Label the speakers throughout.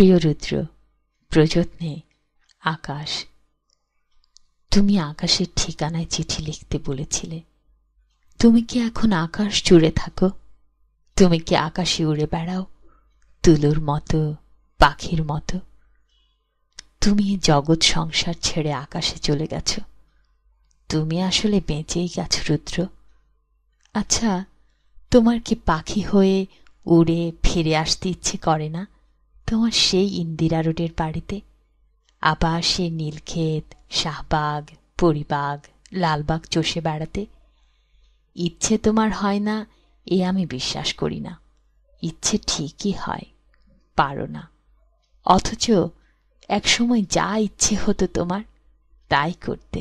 Speaker 1: প্রিয় রুদ্র, প্রযত্নে আকাশ। তুমি আকাশের ঠিকানায় চিঠি লিখতে বলেছিলে। তুমি কি এখন আকাশ জুড়ে থাকো? তুমি কি আকাশে উড়ে বেড়াও তুলোর মতো, পাখির মতো? তুমি জগৎ সংসার ছেড়ে আকাশে চলে গেছ। তুমি আসলে বেঁচেই গেছো রুদ্র। আচ্ছা, তোমার কি পাখি হয়ে উড়ে ফিরে আসতে ইচ্ছে করে না তোমার সেই ইন্দিরা রোডের বাড়িতে? আবার সে নীলক্ষেত, শাহবাগ, পরিবাগ, লালবাগ চষে বেড়াতে? ইচ্ছে তোমার হয় না এ আমি বিশ্বাস করি না। ইচ্ছে ঠিকই হয়, পারো না। অথচ একসময় যা ইচ্ছে হতো তোমার তাই করতে।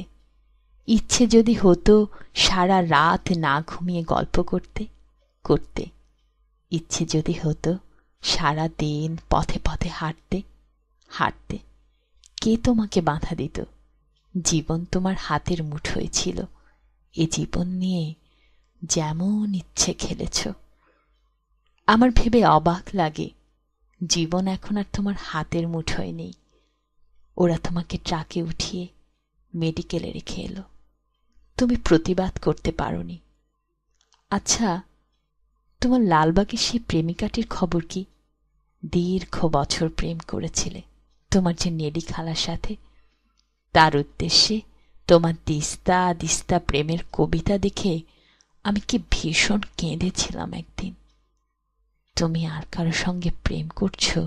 Speaker 1: ইচ্ছে যদি হতো সারা রাত না ঘুমিয়ে গল্প করতে, করতে। ইচ্ছে যদি হতো সারা দিন পথে পথে হাঁটতে, হাঁটতে। কে তোমাকে বাধা দিত? জীবন তোমার হাতের মুঠোয় ছিল। এ জীবন নিয়ে যেমন ইচ্ছে খেলেছ। আমার ভেবে অবাক লাগে, জীবন এখন আর তোমার হাতের মুঠোয় নেই। ওরা তোমাকে ট্রাকে উঠিয়ে মেডিকেলে রেখে এলো। তুমি প্রতিবাদ করতে পারোনি। আচ্ছা, তোমার লালবাগের সেই প্রেমিকাটির খবর কি? দীর্ঘ বছর প্রেম করেছিলে তোমার যে নেডি খালার সাথে। তার উদ্দেশ্যে তোমার দিস্তা দিস্তা প্রেমের কবিতা দেখে আমি কি ভীষণ কেঁদেছিলাম একদিন। তুমি আর কারো সঙ্গে প্রেম করছো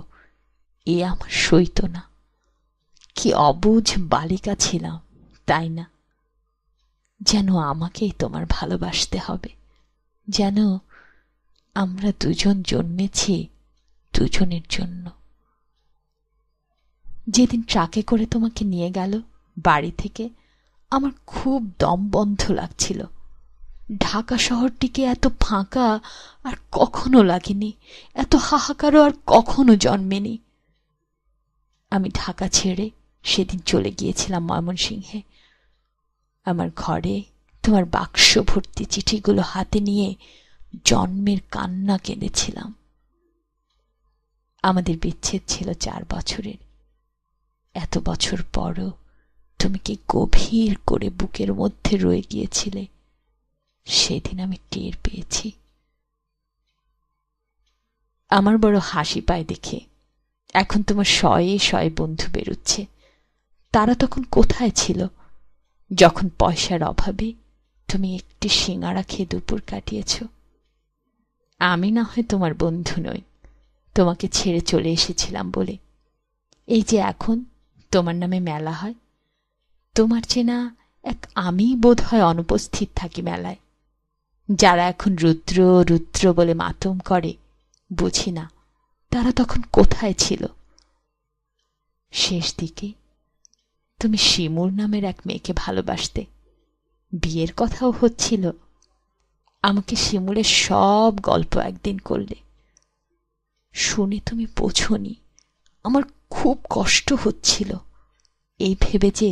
Speaker 1: এ আমার সইত না। কি অবুঝ বালিকা ছিলাম, তাই না? যেন আমাকেই তোমার ভালোবাসতে হবে, যেন আমরা দুজন জন্মেছি দুজনের জন্য। যেদিন ট্রাকে করে তোমাকে নিয়ে গেল বাড়ি থেকে, আমার খুব দম বন্ধ লাগছিল। ঢাকা শহরটিকে এত ফাঁকা আর কখনো লাগেনি, এত হাহাকারও আর কখনো জন্মেনি। আমি ঢাকা ছেড়ে সেদিন চলে গিয়েছিলাম ময়মনসিংহে। আমার ঘরে তোমার বাক্স ভর্তি চিঠিগুলো হাতে নিয়ে জন্মের কান্না কেঁদেছিলাম। আমাদের বিচ্ছেদ ছিল 4 বছরের। এত বছর পরও তুমি কি গভীর করে বুকের মধ্যে রয়ে গিয়েছিলে, সেদিন আমি টের পেয়েছি। আমার বড় হাসি পায় দেখে। এখন তোমার শয়ে শয়ে বন্ধু বেরুচ্ছে। তারা তখন কোথায় ছিল যখন পয়সার অভাবে তুমি একটি সিঙাড়া খেয়ে দুপুর কাটিয়েছ? আমি না হয় তোমার বন্ধু নই, তোমাকে ছেড়ে চলে এসেছিলাম বলে। এই যে এখন তোমার নামে মেলা হয়, তোমার চেনা এক আমি বোধ হয় অনুপস্থিত থাকি মেলায়। যারা এখন রুদ্র রুদ্র বলে মাতম করে, বুঝি না তারা তখন কোথায় ছিল। শেষ দিকে তুমি শিমুর নামের এক মেয়েকে ভালোবাসতে, বিয়ের কথাও হচ্ছিল। আমাকে শিমুলের সব গল্প একদিন করলে। শুনে তুমি বোঝোনি আমার খুব কষ্ট হচ্ছিল, এই ভেবে যে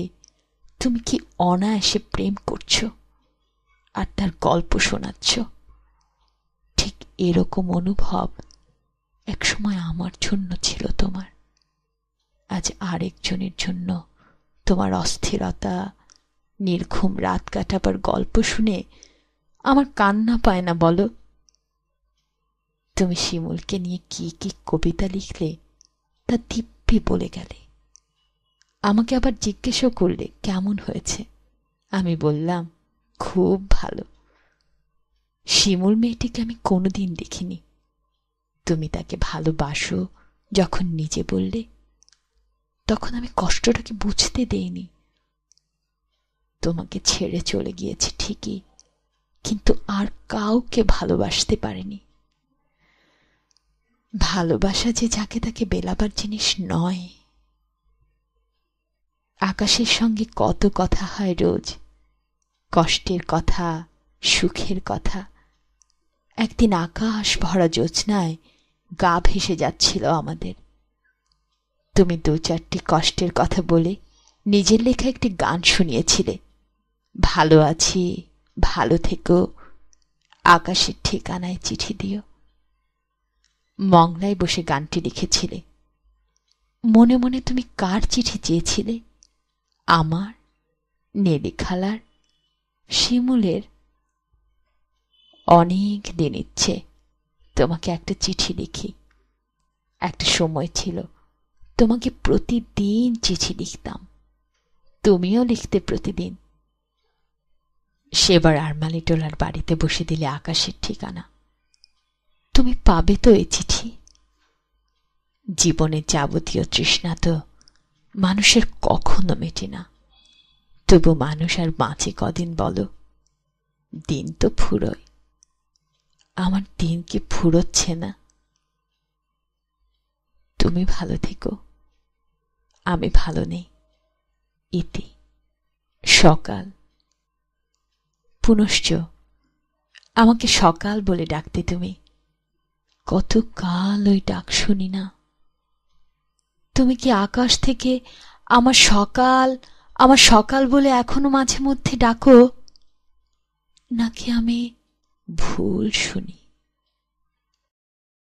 Speaker 1: তুমি কি অনায়াসে প্রেম করছো আর তার গল্প শোনাচ্ছ। ঠিক এরকম অনুভব একসময় আমার জন্য ছিল তোমার। আজ আরেকজনের জন্য তোমার অস্থিরতা, নির্ঘুম রাত কাটাবার গল্প শুনে আমার কান্না পায় না বলো? তুমি শিমুলকে নিয়ে কি কি কবিতা লিখলে তা দিব্যি বলে গেলে। আমাকে আবার জিজ্ঞেসও করলে কেমন হয়েছে। আমি বললাম খুব ভালো। শিমুল মেয়েটিকে আমি কোনোদিন দেখিনি। তুমি তাকে ভালোবাসো যখন নিজে বললে, তখন আমি কষ্টটাকে বুঝতে দেইনি। তোমাকে ছেড়ে চলে গিয়েছি ঠিকই, কিন্তু আর কাউকে ভালোবাসতে পারিনি। ভালোবাসা যে যাকে তাকে বেলাবার জিনিস নয়। আকাশের সঙ্গে কত কথা হয় রোজ, কষ্টের কথা, সুখের কথা। একদিন আকাশ ভরা জ্যোৎস্নায় গা ভেসে যাচ্ছিল আমাদের। তুমি 2-4টি কষ্টের কথা বলে নিজের লেখা একটি গান শুনিয়েছিলে, ভালো আছি, ভালো থেকো, আকাশের ঠিকানায় চিঠি দিও। মংলায় বসে গানটি লিখেছিলে। মনে মনে তুমি কার চিঠি চেয়েছিলে? আমার, নেলি খালার, শিমুলের? অনেক দিন ইচ্ছে তোমাকে একটা চিঠি লিখি। একটা সময় ছিল তোমাকে প্রতিদিন চিঠি লিখতাম, তুমিও লিখতে প্রতিদিন। সেবার আরমালিটোলার বাড়িতে বসে দিলে আকাশের ঠিকানা। তুমি পাবে তো এই চিঠি? জীবনের যাবতীয় তৃষ্ণা তো মানুষের কখনো মেটে না, তবু মানুষ আর বাঁচে কদিন বলো? দিন তো ফুরোয়, আমার দিন কি ফুরোচ্ছে না? তুমি ভালো থেকো, আমি ভালো নেই। ইতি। সকাল। পুনশ্চ আমাকে সকাল বলে ডাকতে তুমি। কত কাল ওই ডাক শুনি না। তুমি কি আকাশ থেকে আমার সকাল, আমার সকাল বলে এখনো মাঝে মধ্যে ডাকো, নাকি আমি ভুল শুনি?